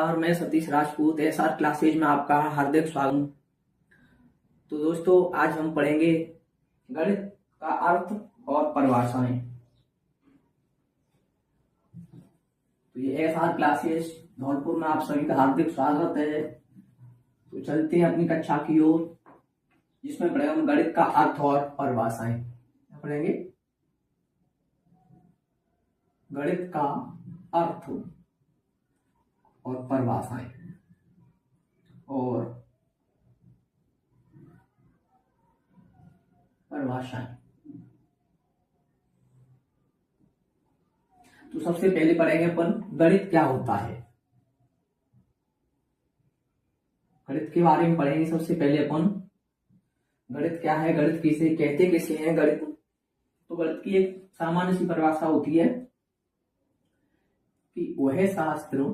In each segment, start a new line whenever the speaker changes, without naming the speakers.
नमस्कार, मैं Satish Rajput SR classes में आपका हार्दिक स्वागत। तो दोस्तों, आज हम पढ़ेंगे गणित का अर्थ और परिभाषाएं। तो ये एसआर क्लासेज धौलपुर में आप सभी का हार्दिक स्वागत है। तो चलते हैं अपनी कक्षा की ओर, जिसमें पढ़ेंगे हम गणित का अर्थ और परिभाषाएं। पढ़ेंगे गणित का अर्थ और परिभाषाएं और परिभाषाएं। तो सबसे पहले पढ़ेंगे अपन गणित क्या होता है। गणित के बारे में पढ़ेंगे सबसे पहले अपन। गणित क्या है, गणित किसे कहते किसे हैं गणित। तो गणित की एक सामान्य सी परिभाषा होती है कि वह शास्त्र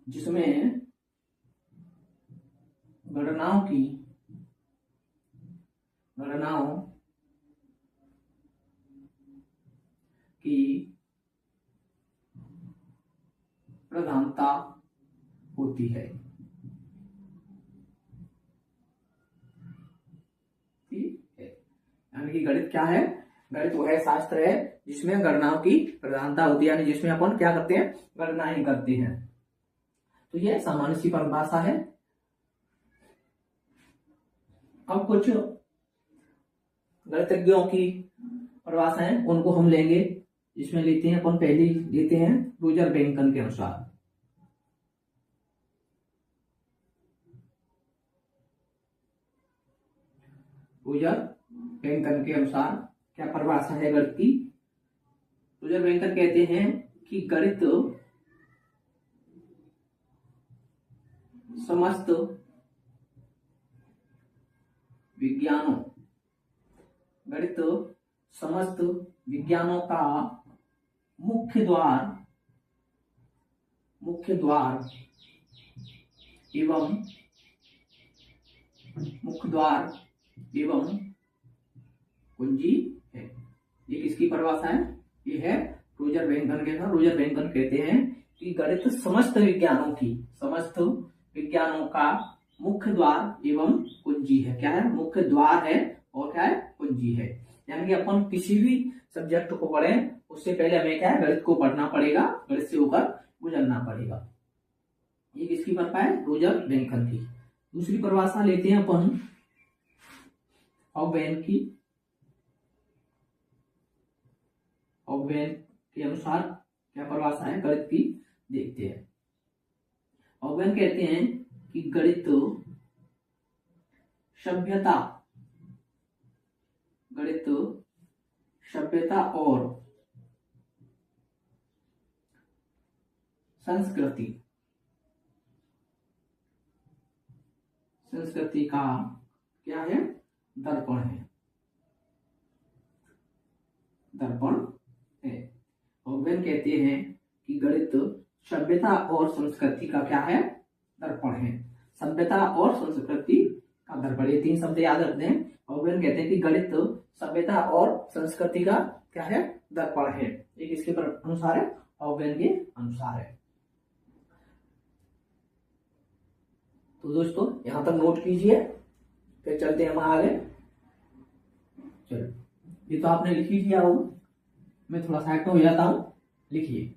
जिसमें गणनाओं की प्रधानता होती है। यानी कि गणित क्या है, गणित वह शास्त्र है जिसमें गणनाओं की प्रधानता होती है, यानी जिसमें अपन क्या करते हैं, गणनाएं करते हैं। तो यह सामान्य सी परिभाषा है। अब कुछ गणितज्ञों की परिभाषाएं उनको हम लेंगे, जिसमें लेते हैं अपन। पहली लेते हैं रोजर बैंकन के अनुसार। रोजर बैंकन के अनुसार क्या परिभाषा है गणित की। रोजर बैंकन कहते हैं कि गणित समस्त विज्ञानों का मुख्य द्वार एवं कुंजी है। ये किसकी परिभाषा है, ये है रोजर बैंकन के। रोजर बैंकन कहते हैं कि गणित समस्त विज्ञानों का मुख्य द्वार एवं कुंजी है। क्या है, मुख्य द्वार है और क्या है, कुंजी है। यानी कि अपन किसी भी सब्जेक्ट को पढ़ें उससे पहले हमें क्या है, गणित को पढ़ना पड़ेगा, गणित से होकर गुजरना पड़ेगा। ये किसकी परिभाषा है, रोजर बैंकन की। दूसरी परिभाषा लेते हैं अपन ऑगवेन के अनुसार क्या परिभाषा है गणित की, देखते हैं। ऑगवेन कहते हैं कि गणित सभ्यता और संस्कृति का क्या है, दर्पण है। ऑगवेन कहते हैं कि गणित सभ्यता और संस्कृति का क्या है, दर्पण है। सभ्यता और संस्कृति का दर्पण, ये तीन शब्द याद रखते हैं। ऑगवेन कहते हैं कि गणित सभ्यता और संस्कृति का क्या है, दर्पण है। ये किसके अनुसार है, ऑगवेन के अनुसार है। तो दोस्तों यहां तक नोट कीजिए, फिर चलते हैं हम आगे। चलो, ये तो आपने लिख ही दिया होगा, मैं थोड़ा सा एक्टिव हो जाता हूं, लिखिए।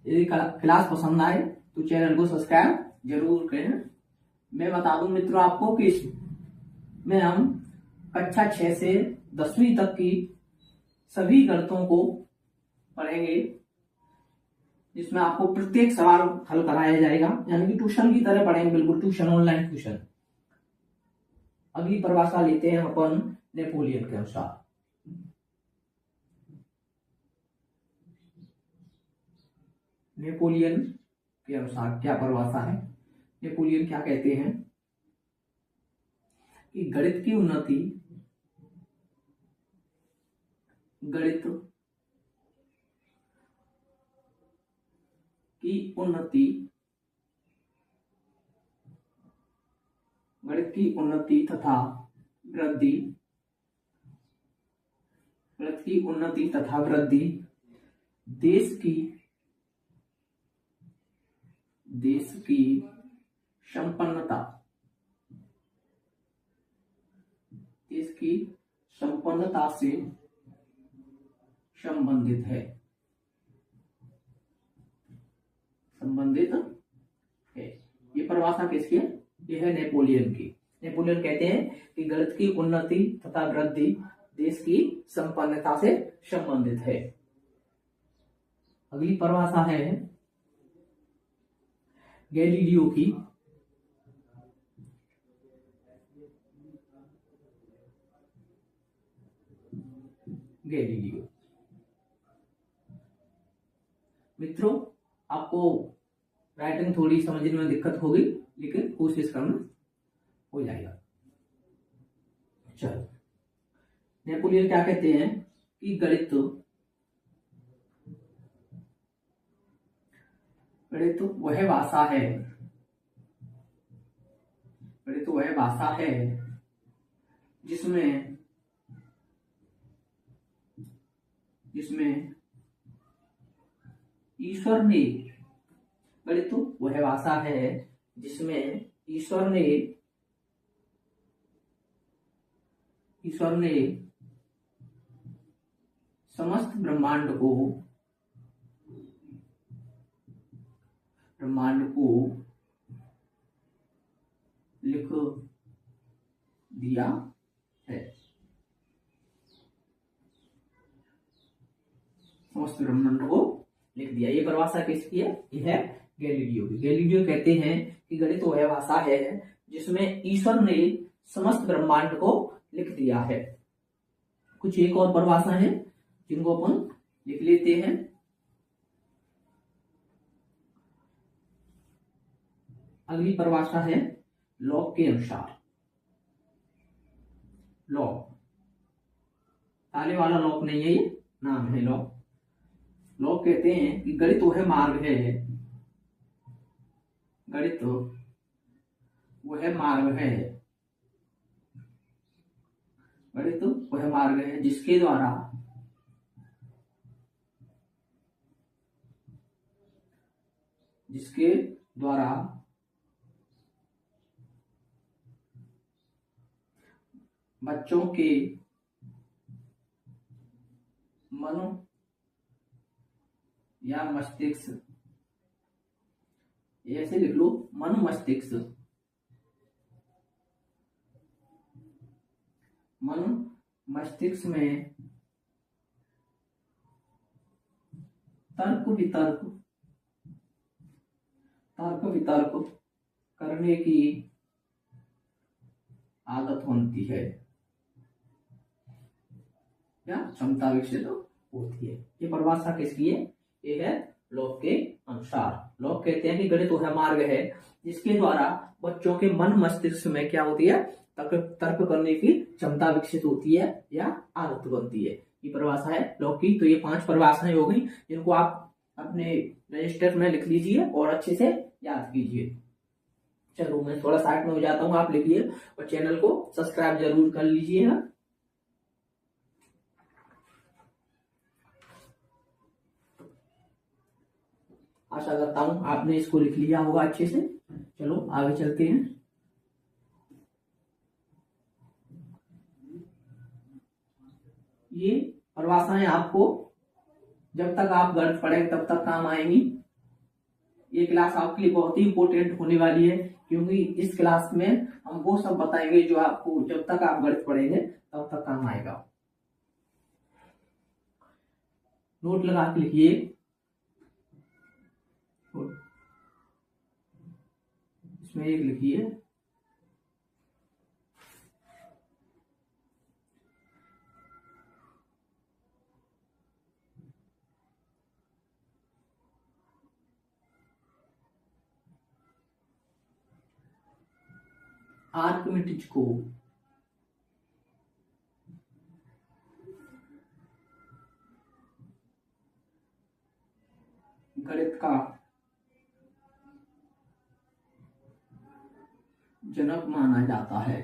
यदि क्लास पसंद आए तो चैनल को सब्सक्राइब जरूर करें। मैं बता दूं मित्रों आपको कि इसमें हम कक्षा 6 से 10वीं तक की सभी गणितों को पढ़ेंगे, जिसमें आपको प्रत्येक सवाल हल कराया जाएगा, यानी कि ट्यूशन की तरह पढ़ेंगे, बिल्कुल ट्यूशन, ऑनलाइन ट्यूशन। अगली परिभाषा लेते हैं अपन नेपोलियन के अनुसार। नेपोलियन के अनुसार क्या परिभाषा है। नेपोलियन क्या कहते हैं कि गणित की उन्नति गणित की उन्नति तथा वृद्धि, गणित की उन्नति तथा वृद्धि देश की संपन्नता, देश की संपन्नता से संबंधित है, संबंधित है। ये परिभाषा किसकी है? ये है नेपोलियन की। नेपोलियन कहते हैं कि गणित की उन्नति तथा वृद्धि देश की संपन्नता से संबंधित है। अगली परिभाषा है गैलीलियो की। गैलीलियो, मित्रों आपको राइटिंग थोड़ी समझने में दिक्कत होगी, लेकिन कोशिश करना हो जाएगा। चलो, नेपोलियन क्या कहते हैं कि गणित वह भाषा है, गणित वह भाषा है जिसमें ईश्वर ने, गणित वह भाषा है जिसमें ईश्वर ने समस्त ब्रह्मांड को लिख दिया है, समस्त ब्रह्मांड को लिख दिया। ये परिभाषा किसकी है? यह है गैलीलियो की। गैलीलियो कहते हैं कि गणित वह भाषा है जिसमें ईश्वर ने समस्त ब्रह्मांड को लिख दिया है। कुछ एक और परिभाषा है जिनको अपन लिख लेते हैं। अगली परिभाषा है लॉक के अनुसार। लॉक, ताले वाला लॉक नहीं है, ये नाम है लॉक। लोग कहते हैं कि गणित वह मार्ग है, गणित वह मार्ग है, गणित वह मार्ग है जिसके द्वारा बच्चों के मन या मस्तिष्क, ऐसे लिख लो, मन मस्तिष्क में तर्क वितर्क करने की आदत बनती है या क्षमता विकसित होती है। ये परिभाषा किसकी है? ये है लॉक के अनुसार। लॉक कहते हैं कि गणित वह मार्ग है जिसके द्वारा बच्चों के मन मस्तिष्क में क्या होती है? तर्क करने की क्षमता विकसित होती है या आदत बनती है। ये परिभाषा है लॉक की। तो ये 5 परिभाषाएं हो गई जिनको आप अपने रजिस्टर में लिख लीजिए और अच्छे से याद कीजिए। चलो मैं थोड़ा साइड में हो जाता हूँ, आप लिखिए और चैनल को सब्सक्राइब जरूर कर लीजिए। आशा करता हूं आपने इसको लिख लिया होगा अच्छे से। चलो आगे चलते हैं। ये परिभाषाएं आपको जब तक आप गणित पढ़ेंगे तब तक काम आएंगी। ये क्लास आपके लिए बहुत ही इंपॉर्टेंट होने वाली है, क्योंकि इस क्लास में हम वो सब बताएंगे जो आपको जब तक आप गणित पढ़ेंगे तब तक काम आएगा। नोट लगा के लिखिए। इसमें एक लिखिए, आर्किमिडीज को गणित का जनक माना जाता है,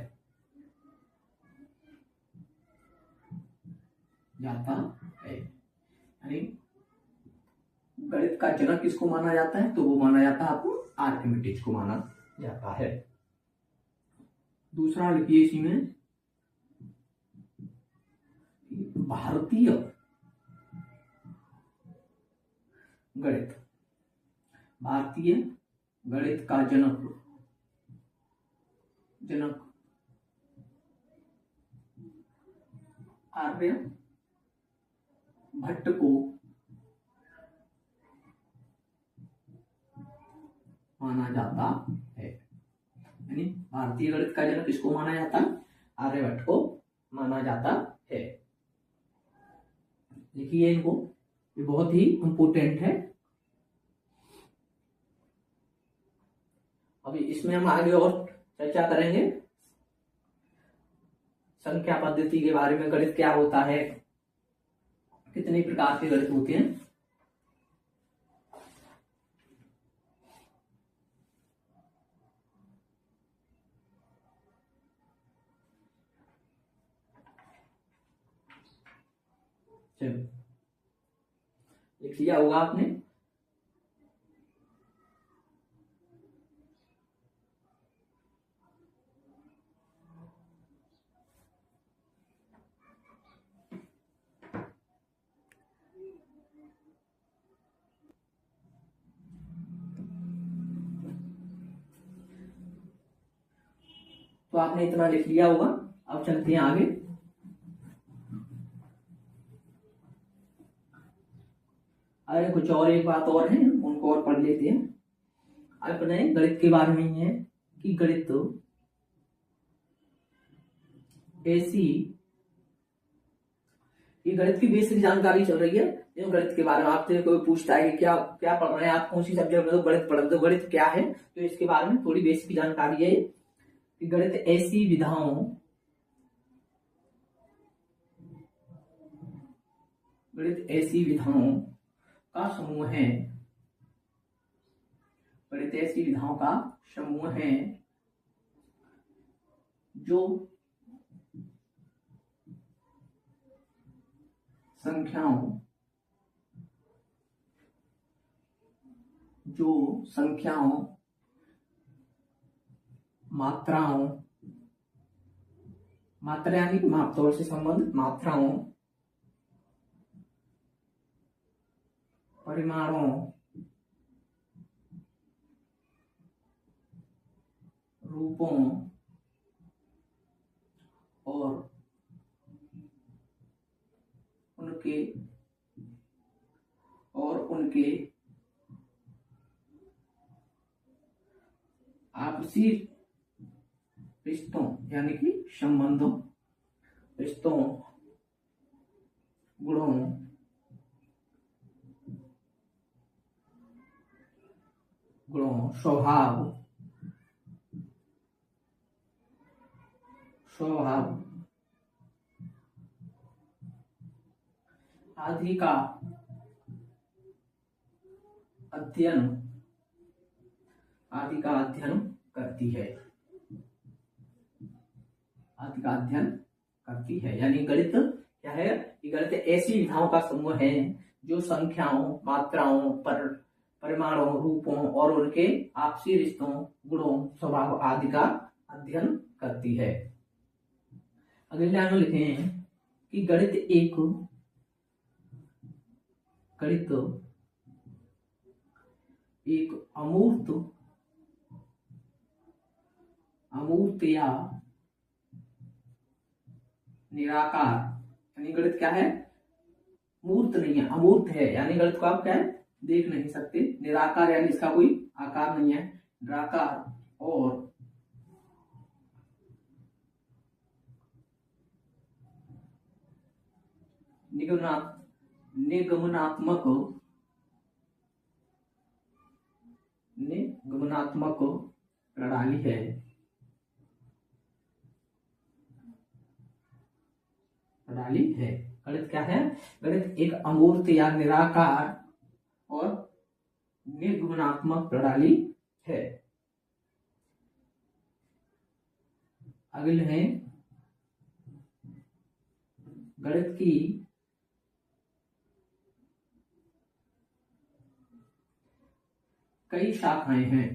यानी गणित का जनक किसको माना जाता है, तो वो माना जाता है आपको आर्किमिडीज को माना जाता है। दूसरा लिखिए इसी में, भारतीय गणित, भारतीय गणित का जनक आर्यभट्ट को माना जाता है, यानी भारतीय गणित का जनक किसको माना जाता है, आर्यभट्ट को माना जाता है। देखिए इनको, ये बहुत ही इंपोर्टेंट है। अभी इसमें हम आगे और चर्चा करेंगे संख्या पद्धति के बारे में, गणित क्या होता है, कितने प्रकार के गणित होते हैं। चलो लिख लिया होगा आपने। तो आपने इतना लिख लिया होगा। अब चलते हैं आगे। अरे कुछ और एक बात और है, उनको और पढ़ लेते हैं। अपने गणित के बारे में ही है कि गणित ऐसी, ये गणित की बेसिक जानकारी चल रही है। गणित के बारे में आपसे कोई पूछता है कि क्या क्या पढ़ रहे हैं आप, कौन सी सब्जेक्ट में, तो गणित पढ़ रहे, तो गणित क्या है, तो इसके बारे में थोड़ी बेसिक जानकारी है कि गणित ऐसी विधाओं, गणित ऐसी विधाओं का समूह है, गणित ऐसी विधाओं का समूह है जो संख्याओं, मात्राओं, मात्रा यानी मापतोल से संबंध, मात्राओं, परिमाणों, रूपों और उनके आपसी रिश्तों यानी कि संबंधों, रिश्तों, गुणों, स्वभाव आदि का अध्ययन करती है, यानी गणित क्या है, गणित ऐसी विधाओं का समूह है जो संख्याओं, मात्राओं, परिमाणों, रूपों और उनके आपसी रिश्तों, गुणों, स्वभाव आदि का अध्ययन करती है। अगले लाइन में लिखे हैं कि गणित एक अमूर्त या निराकार, यानी गणित क्या है, मूर्त नहीं है, अमूर्त है, यानी गणित को आप क्या है, देख नहीं सकते। निराकार यानी इसका कोई आकार नहीं है, निराकार और निगमनात्मक प्रणाली है। गणित क्या है, गणित एक अमूर्त या निराकार और निगमनात्मक प्रणाली है। अगले हैं गणित की कई शाखाएं हैं।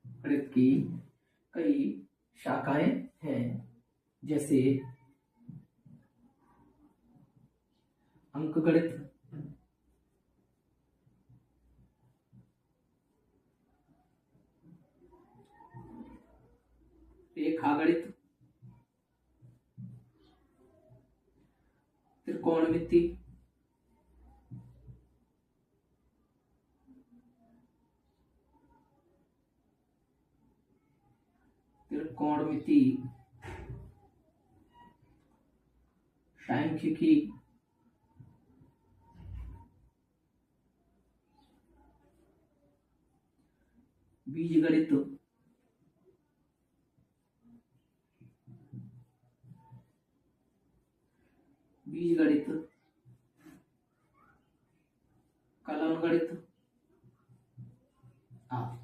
गणित की कई शाखाएं हैं, जैसे अंकगणित, रेखागणित, त्रिकोणमिति, सांख्यिकी, बीजगणित, कलन गणित आदि।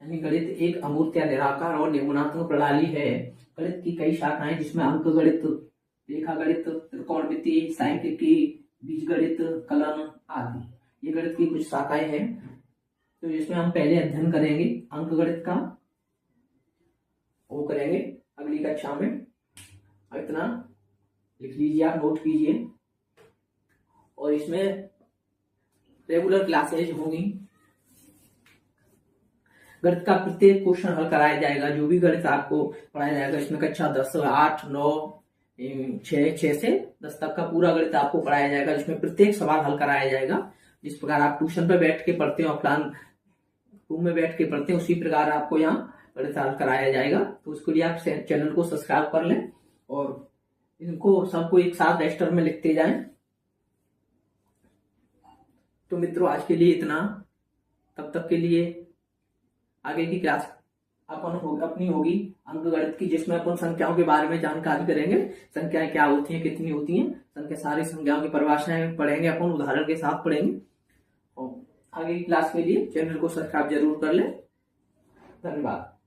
यानी गणित एक अमूर्त या निराकार और निर्गुणात्मक प्रणाली है। गणित की कई शाखाएं जिसमें अंक गणित, रेखा गणित, त्रिकोणमिति, सांख्यिकी, बीजगणित, कलन आदि, ये गणित की कुछ शाखाएं हैं। तो जिसमें हम पहले अध्ययन करेंगे अंक गणित का, वो करेंगे अगली कक्षा में। इतना लिख लीजिए, आप नोट कीजिए। और इसमें रेगुलर क्लासेज होंगी। गणित का प्रत्येक क्वेश्चन हल कराया जाएगा। जो भी गणित आपको पढ़ाया जाएगा इसमें कक्षा 10, 8, 9, 6 से 10 तक का पूरा गणित आपको पढ़ाया जाएगा, जिसमें प्रत्येक सवाल हल कराया जाएगा। जिस प्रकार आप ट्यूशन पे बैठ के पढ़ते हो, ऑफलाइन रूम में बैठ के पढ़ते हैं, उसी प्रकार आपको यहाँ गणित हल कराया जाएगा। तो उसके लिए आप चैनल को सब्सक्राइब कर लें और इनको सबको एक साथ रजिस्टर में लिखते जाएं। तो मित्रों आज के लिए इतना। तब तक के लिए आगे की क्लास अपनी होगी अंकगणित की, जिसमें अपन संख्याओं के बारे में जानकारी करेंगे। संख्याएं क्या होती हैं, कितनी होती हैं, संख्या सारी संख्याओं की परिभाषाएं पढ़ेंगे, अपन उदाहरण के साथ पढ़ेंगे। और आगे की क्लास के लिए चैनल को सब्सक्राइब जरूर कर लें। धन्यवाद।